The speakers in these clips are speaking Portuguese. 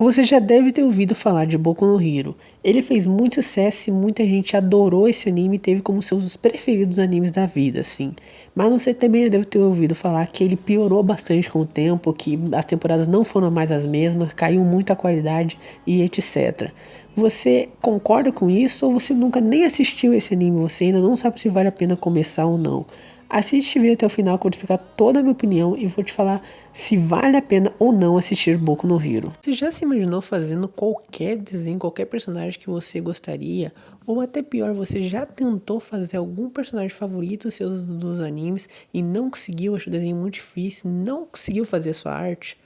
Você já deve ter ouvido falar de Boku no Hero. Ele fez muito sucesso e muita gente adorou esse anime e teve como seus preferidos animes da vida, assim. Mas você também já deve ter ouvido falar que ele piorou bastante com o tempo, que as temporadas não foram mais as mesmas, caiu muito a qualidade e etc. Você concorda com isso ou você nunca nem assistiu esse anime? Você ainda não sabe se vale a pena começar ou não? Assiste esse vídeo até o final que eu vou te explicar toda a minha opinião e vou te falar se vale a pena ou não assistir Boku no Hero. Você já se imaginou fazendo qualquer desenho, qualquer personagem que você gostaria? Ou até pior, você já tentou fazer algum personagem favorito seus dos animes e não conseguiu, achou o desenho muito difícil, não conseguiu fazer a sua arte?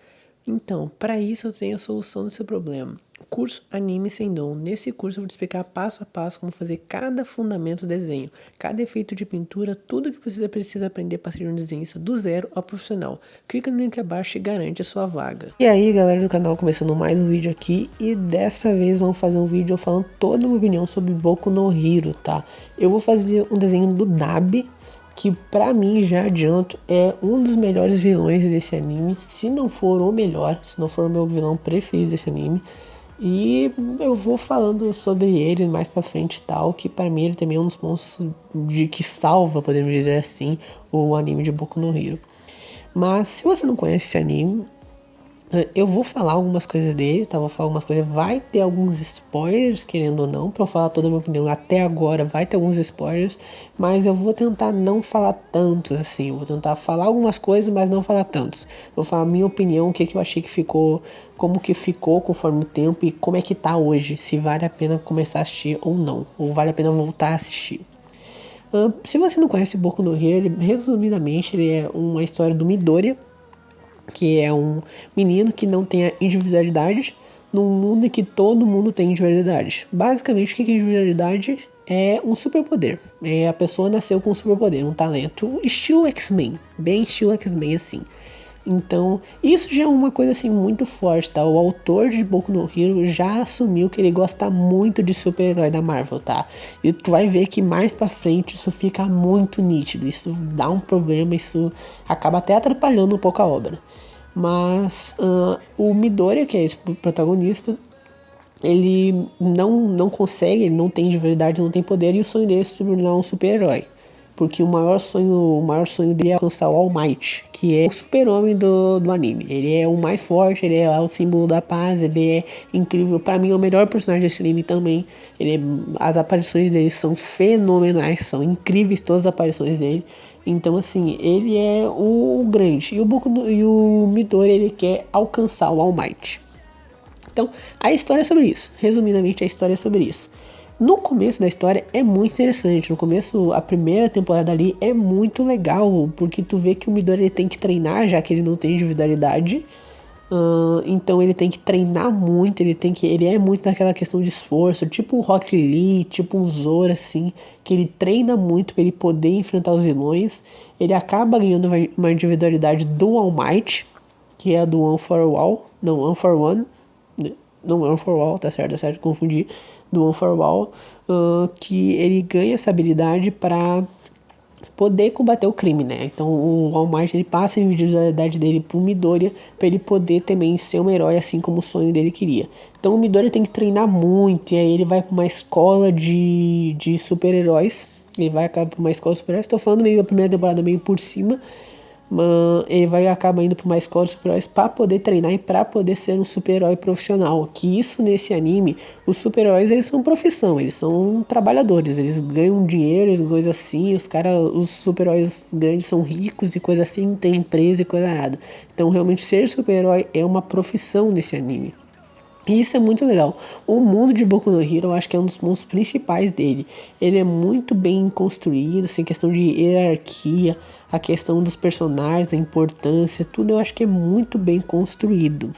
Então, para isso eu tenho a solução do seu problema. Curso Anime Sem Dom. Nesse curso eu vou te explicar passo a passo como fazer cada fundamento do desenho, cada efeito de pintura, tudo que você precisa aprender para ser um desenhista do zero ao profissional. Clica no link abaixo e garante a sua vaga. E aí galera do canal, começando mais um vídeo aqui e dessa vez vamos fazer um vídeo falando toda a minha opinião sobre Boku no Hero, tá? Eu vou fazer um desenho do Dabi, que pra mim, já adianto, é um dos melhores vilões desse anime, se não for o melhor, se não for o meu vilão preferido desse anime. E eu vou falando sobre ele mais pra frente e tal, que pra mim ele também é um dos pontos de que salva, podemos dizer assim, o anime de Boku no Hero. Mas se você não conhece esse anime, eu vou falar algumas coisas dele, tá? Vou falar algumas coisas, vai ter alguns spoilers, querendo ou não, pra eu falar toda a minha opinião. Até agora vai ter alguns spoilers, mas eu vou tentar não falar tantos, assim. Eu vou tentar falar algumas coisas, mas não falar tantos. Vou falar a minha opinião, o que eu achei que ficou, como que ficou conforme o tempo e como é que tá hoje. Se vale a pena começar a assistir ou não, ou vale a pena voltar a assistir. Se você não conhece Boku no Hero, resumidamente, ele é uma história do Midoriya, que é um menino que não tem a individualidade num mundo em que todo mundo tem individualidade. Basicamente, o que é individualidade? É um superpoder. A pessoa nasceu com um superpoder, um talento, estilo X-Men, bem estilo X-Men assim. Então, isso já é uma coisa assim muito forte, tá? O autor de Boku no Hero já assumiu que ele gosta muito de super-herói da Marvel, tá? E tu vai ver que mais pra frente isso fica muito nítido, isso dá um problema, isso acaba até atrapalhando um pouco a obra. Mas o Midoriya, que é esse protagonista, ele não consegue, ele não tem de verdade, não tem poder, e o sonho dele é se tornar um super-herói. Porque o maior sonho dele é alcançar o All Might, que é o super-homem do anime. Ele é o mais forte, ele é o símbolo da paz, ele é incrível. Pra mim é o melhor personagem desse anime também. As aparições dele são fenomenais, são incríveis todas as aparições dele. Então assim, ele é o grande. E o Midori, ele quer alcançar o All Might. Então, a história é sobre isso. Resumidamente, a história é sobre isso. No começo da história é muito interessante. No começo, a primeira temporada ali é muito legal, porque tu vê que o Midori ele tem que treinar, já que ele não tem individualidade. Então ele tem que treinar muito, ele é muito naquela questão de esforço, tipo o Rock Lee, tipo um Zoro assim, que ele treina muito para ele poder enfrentar os vilões. Ele acaba ganhando uma individualidade do All Might, que é a do One for All, não, One for One. Não, One for All, tá certo, confundi. Do One for All, que ele ganha essa habilidade para poder combater o crime, né? Então o All Might ele passa a individualidade dele pro Midoriya para ele poder também ser um herói assim como o sonho dele queria. Então o Midoriya tem que treinar muito e aí ele vai para uma escola de super-heróis. Ele vai acabar para uma escola de super-heróis. Estou falando meio a primeira temporada meio por cima. Ele vai acabar indo para uma escola de super-heróis para poder treinar e para poder ser um super-herói profissional. Que isso nesse anime, os super-heróis eles são profissão, eles são trabalhadores, eles ganham dinheiro, eles coisas assim, os super-heróis grandes são ricos e coisa assim, tem empresa e coisa nada. Então realmente ser super-herói é uma profissão nesse anime. E isso é muito legal. O mundo de Boku no Hero eu acho que é um dos pontos principais dele. Ele é muito bem construído, assim, questão de hierarquia, a questão dos personagens, a importância, tudo eu acho que é muito bem construído.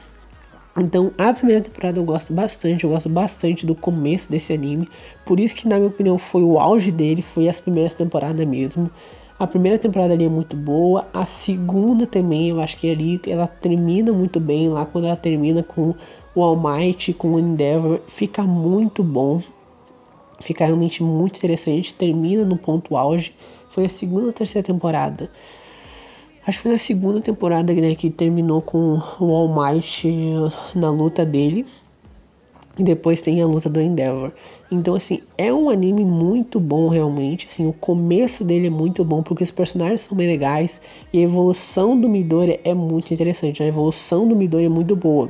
Então a primeira temporada eu gosto bastante do começo desse anime. Por isso que na minha opinião foi o auge dele, foi as primeiras temporadas mesmo. A primeira temporada ali é muito boa, a segunda também, eu acho que ali ela termina muito bem, lá quando ela termina com o All Might, com o Endeavor, fica muito bom, fica realmente muito interessante, termina no ponto auge, foi a segunda ou terceira temporada. Acho que foi na segunda temporada, né, que terminou com o All Might na luta dele. E depois tem a luta do Endeavor. Então, assim, é um anime muito bom realmente. Assim, o começo dele é muito bom porque os personagens são bem legais. E a evolução do Midori é muito interessante. A evolução do Midori é muito boa.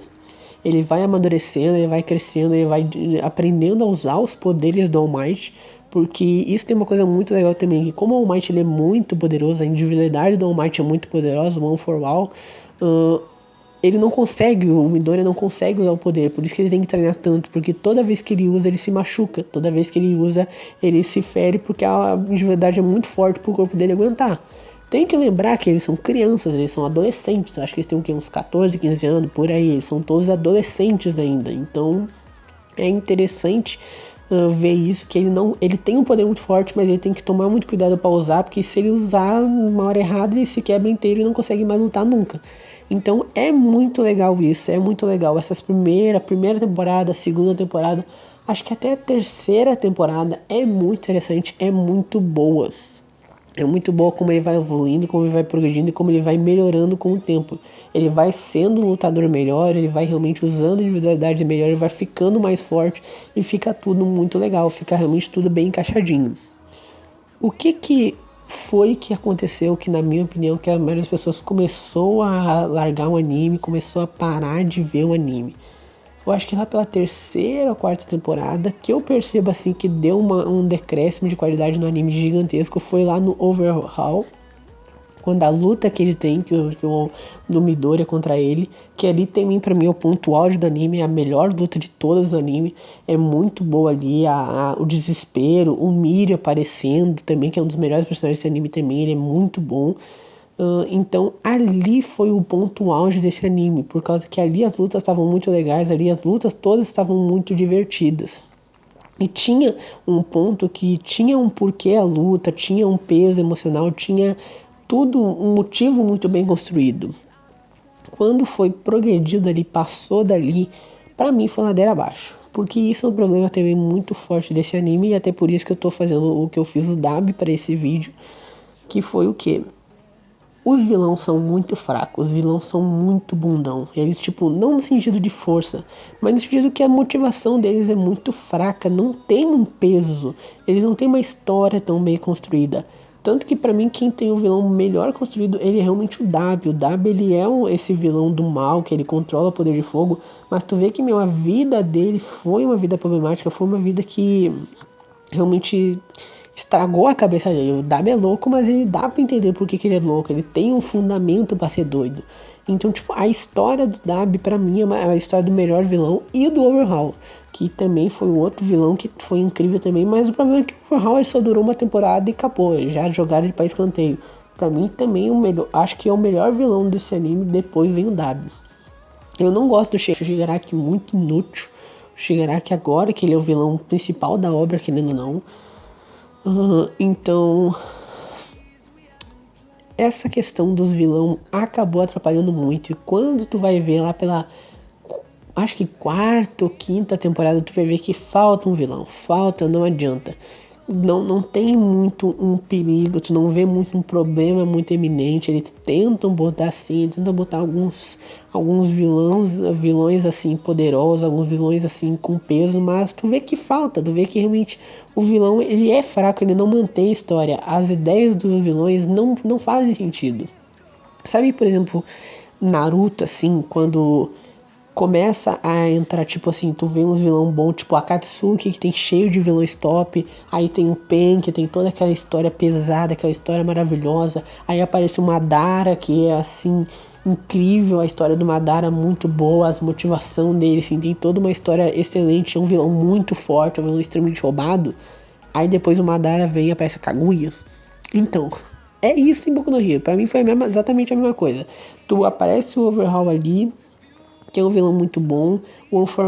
Ele vai amadurecendo, ele vai crescendo, ele vai aprendendo a usar os poderes do All Might. Porque isso tem uma coisa muito legal também, que como o All Might ele é muito poderoso, a individualidade do All Might é muito poderosa, o One for All, ele não consegue, o Midori não consegue usar o poder, por isso que ele tem que treinar tanto, porque toda vez que ele usa, ele se machuca, toda vez que ele usa, ele se fere, porque a individualidade é muito forte pro corpo dele aguentar. Tem que lembrar que eles são crianças, eles são adolescentes, eu acho que eles têm o quê? Uns 14, 15 anos, por aí, eles são todos adolescentes ainda, então é interessante ver isso, que ele tem um poder muito forte, mas ele tem que tomar muito cuidado para usar, porque se ele usar uma hora errada, ele se quebra inteiro e não consegue mais lutar nunca. Então é muito legal isso, é muito legal. Essas primeira temporada, segunda temporada, acho que até a terceira temporada é muito interessante, é muito boa. É muito boa como ele vai evoluindo, como ele vai progredindo e como ele vai melhorando com o tempo. Ele vai sendo um lutador melhor, ele vai realmente usando a individualidade melhor, ele vai ficando mais forte e fica tudo muito legal, fica realmente tudo bem encaixadinho. O que foi que aconteceu que, na minha opinião, que a maioria das pessoas começou a largar o anime, começou a parar de ver o anime? Eu acho que lá pela terceira ou quarta temporada que eu percebo assim que deu um decréscimo de qualidade no anime gigantesco foi lá no Overhaul, quando a luta que ele tem, que o do Midori é contra ele, que ali também pra mim é o ponto auge do anime, é a melhor luta de todas do anime, é muito boa ali, o desespero, o Miri aparecendo também, que é um dos melhores personagens desse anime também, ele é muito bom. Então ali foi o ponto auge desse anime, por causa que ali as lutas estavam muito legais, ali as lutas todas estavam muito divertidas. E tinha um ponto que tinha um porquê a luta, tinha um peso emocional, tinha tudo um motivo muito bem construído. Quando foi progredido ali, passou dali, pra mim foi ladeira abaixo. Porque isso é um problema também muito forte desse anime, e até por isso que eu tô fazendo o que eu fiz o dub para esse vídeo, que foi o quê? Os vilões são muito fracos, os vilões são muito bundão. Eles, tipo, não no sentido de força, mas no sentido que a motivação deles é muito fraca, não tem um peso, eles não têm uma história tão bem construída. Tanto que pra mim quem tem o vilão melhor construído, ele é realmente o Dabi. O Dabi, ele é esse vilão do mal, que ele controla o poder de fogo, mas tu vê que, meu, a vida dele foi uma vida problemática, foi uma vida que realmente estragou a cabeça dele. O Dabi é louco, mas ele dá pra entender por que ele é louco. Ele tem um fundamento pra ser doido. Então, tipo, a história do Dabi, pra mim, é a história do melhor vilão e do Overhaul, que também foi um outro vilão que foi incrível também, mas o problema é que o Overhaul só durou uma temporada e acabou. Já jogaram ele pra escanteio. Pra mim, também, acho que é o melhor vilão desse anime, depois vem o Dabi. Eu não gosto do Shigaraki, muito inútil. O Shigaraki agora, que ele é o vilão principal da obra, querendo ou não. Então, essa questão dos vilão acabou atrapalhando muito. E quando tu vai ver lá pela, acho que quarta ou quinta temporada, tu vai ver que falta um vilão. Falta, não adianta. Não tem muito um perigo, tu não vê muito um problema muito eminente. Eles tentam botar assim, tentam botar alguns vilões assim poderosos, alguns vilões assim com peso, mas tu vê que falta, tu vê que realmente o vilão ele é fraco, ele não mantém a história. As ideias dos vilões não fazem sentido. Sabe, por exemplo, Naruto assim, quando começa a entrar, tipo assim, tu vê uns vilão bom, tipo a Katsuki, que tem cheio de vilões top, aí tem o Pen, que tem toda aquela história pesada, aquela história maravilhosa, aí aparece o Madara, que é assim, incrível, a história do Madara muito boa, as motivação dele, assim, tem toda uma história excelente, é um vilão muito forte, é um vilão extremamente roubado, aí depois o Madara vem e aparece a Kaguya. Então, é isso em Boku no Hero, pra mim foi exatamente a mesma coisa, tu aparece o Overhaul ali, que é um vilão muito bom. O One for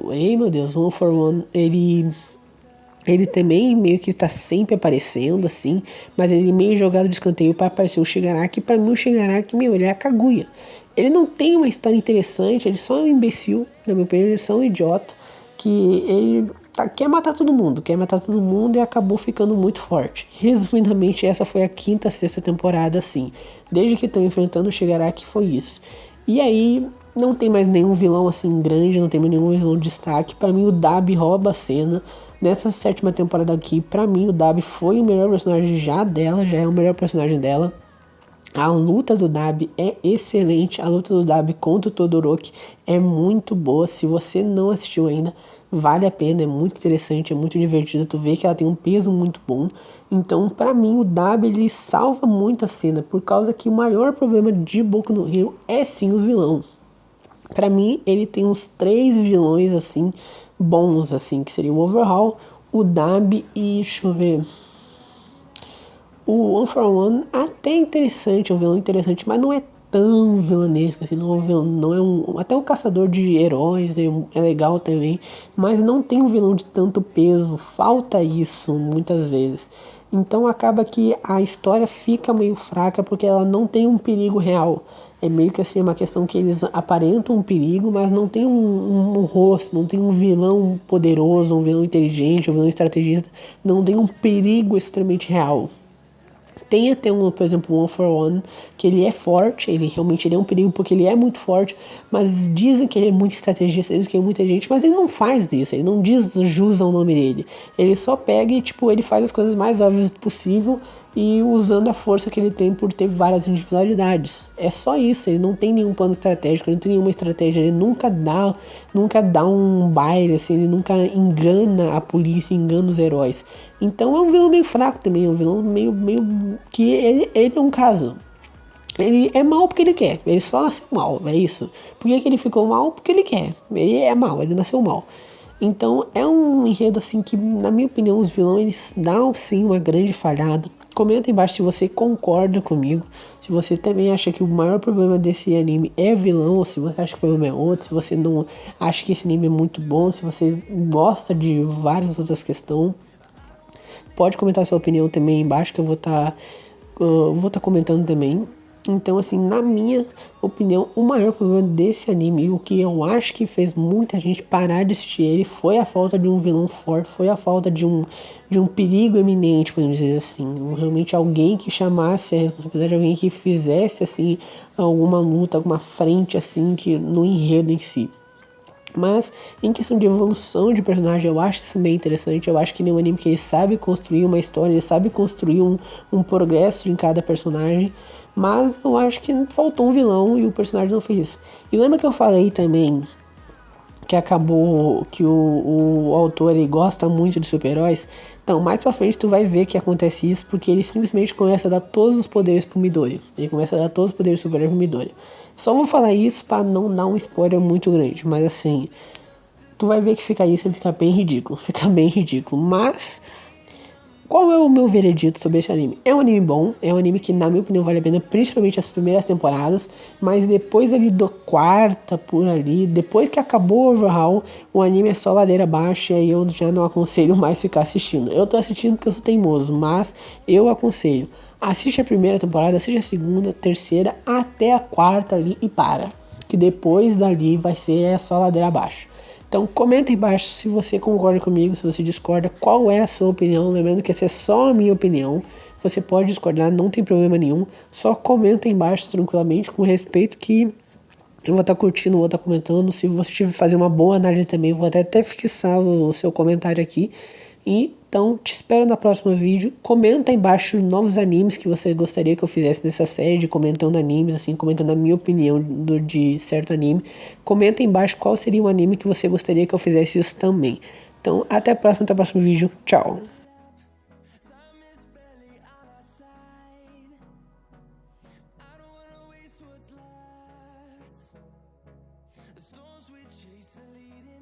One, meu Deus, o One for One, ele também meio que tá sempre aparecendo, assim, mas ele meio jogado de escanteio para aparecer o Shigaraki. Pra mim o Shigaraki, meu, ele é a Kaguya. Ele não tem uma história interessante, ele só é um imbecil, na minha opinião, ele é só um idiota, que quer matar todo mundo e acabou ficando muito forte. Resumidamente, essa foi a quinta, sexta temporada, assim. Desde que estão enfrentando o Shigaraki foi isso. E aí, não tem mais nenhum vilão assim grande, não tem mais nenhum vilão de destaque. Pra mim, o Dabi rouba a cena. Nessa sétima temporada aqui, pra mim, o Dabi foi o melhor personagem já é o melhor personagem dela. A luta do Dabi é excelente, a luta do Dabi contra o Todoroki é muito boa. Se você não assistiu ainda, vale a pena, é muito interessante, é muito divertido. Tu vê que ela tem um peso muito bom. Então, pra mim, o Dabi ele salva muito a cena, por causa que o maior problema de Boku no Hero é sim os vilões. Pra mim, ele tem uns 3 vilões assim bons, assim, que seria o Overhaul, o Dabi e deixa eu ver. O One for One até é interessante, é um vilão interessante, mas não é tão vilanesco assim, não é um. Até o Caçador de Heróis é legal também, mas não tem um vilão de tanto peso, falta isso muitas vezes. Então acaba que a história fica meio fraca porque ela não tem um perigo real. É meio que assim, uma questão que eles aparentam um perigo, mas não tem um rosto, não tem um vilão poderoso, um vilão inteligente, um vilão estrategista, não tem um perigo extremamente real. Tem até por exemplo, o One for One, que ele é forte, ele é um perigo porque ele é muito forte, mas dizem que ele é muito estrategista, dizem que é muita gente, mas ele não faz isso, ele não diz jus ao nome dele. Ele só pega e, tipo, ele faz as coisas mais óbvias possível e usando a força que ele tem por ter várias individualidades. É só isso, ele não tem nenhum plano estratégico, ele não tem nenhuma estratégia, ele nunca dá um baile, assim, ele nunca engana a polícia, engana os heróis. Então é um vilão meio fraco também, é um vilão meio que ele é um caso. Ele é mal porque ele quer, ele só nasceu mal, é isso. Por que ele ficou mal? Porque ele quer, ele é mal, ele nasceu mal. Então é um enredo assim que, na minha opinião, os vilões eles dão sim uma grande falhada. Comenta embaixo se você concorda comigo, se você também acha que o maior problema desse anime é vilão, ou se você acha que o problema é outro, se você não acha que esse anime é muito bom, se você gosta de várias outras questões. Pode comentar sua opinião também embaixo que eu vou tá comentando também. Então, assim, na minha opinião, o maior problema desse anime, o que eu acho que fez muita gente parar de assistir ele, foi a falta de um vilão forte, foi a falta de um perigo eminente, podemos dizer assim. Realmente alguém que chamasse a responsabilidade, alguém que fizesse, assim, alguma luta, alguma frente, assim, que no enredo em si. Mas em questão de evolução de personagem, eu acho isso bem interessante. Eu acho que ele é um anime que ele sabe construir uma história, ele sabe construir um progresso em cada personagem. Mas eu acho que faltou um vilão e o personagem não fez isso. E lembra que eu falei também que acabou que o autor ele gosta muito de super-heróis? Então, mais pra frente tu vai ver que acontece isso porque ele simplesmente começa a dar todos os poderes pro Midori. Ele começa a dar todos os poderes super pro Midori. Só vou falar isso pra não dar um spoiler muito grande, mas assim, tu vai ver que fica isso e fica bem ridículo, fica bem ridículo, mas qual é o meu veredito sobre esse anime? É um anime bom, é um anime que na minha opinião vale a pena, principalmente as primeiras temporadas, mas depois ali do quarta por ali, depois que acabou o Overhaul, o anime é só ladeira abaixo e eu já não aconselho mais ficar assistindo. Eu tô assistindo porque eu sou teimoso, mas eu aconselho. Assiste a primeira temporada, assiste a segunda, terceira, até a quarta ali e para. Que depois dali vai ser só ladeira abaixo. Então comenta aí embaixo se você concorda comigo, se você discorda, qual é a sua opinião. Lembrando que essa é só a minha opinião. Você pode discordar, não tem problema nenhum. Só comenta aí embaixo tranquilamente, com respeito, que eu vou estar curtindo, vou estar comentando. Se você tiver fazer uma boa análise também, vou até fixar o seu comentário aqui. E então te espero no próximo vídeo. Comenta aí embaixo novos animes que você gostaria que eu fizesse nessa série, de comentando animes, assim, comentando a minha opinião de certo anime. Comenta aí embaixo qual seria um anime que você gostaria que eu fizesse isso também. Então até até o próximo vídeo. Tchau. The storms we chase are leading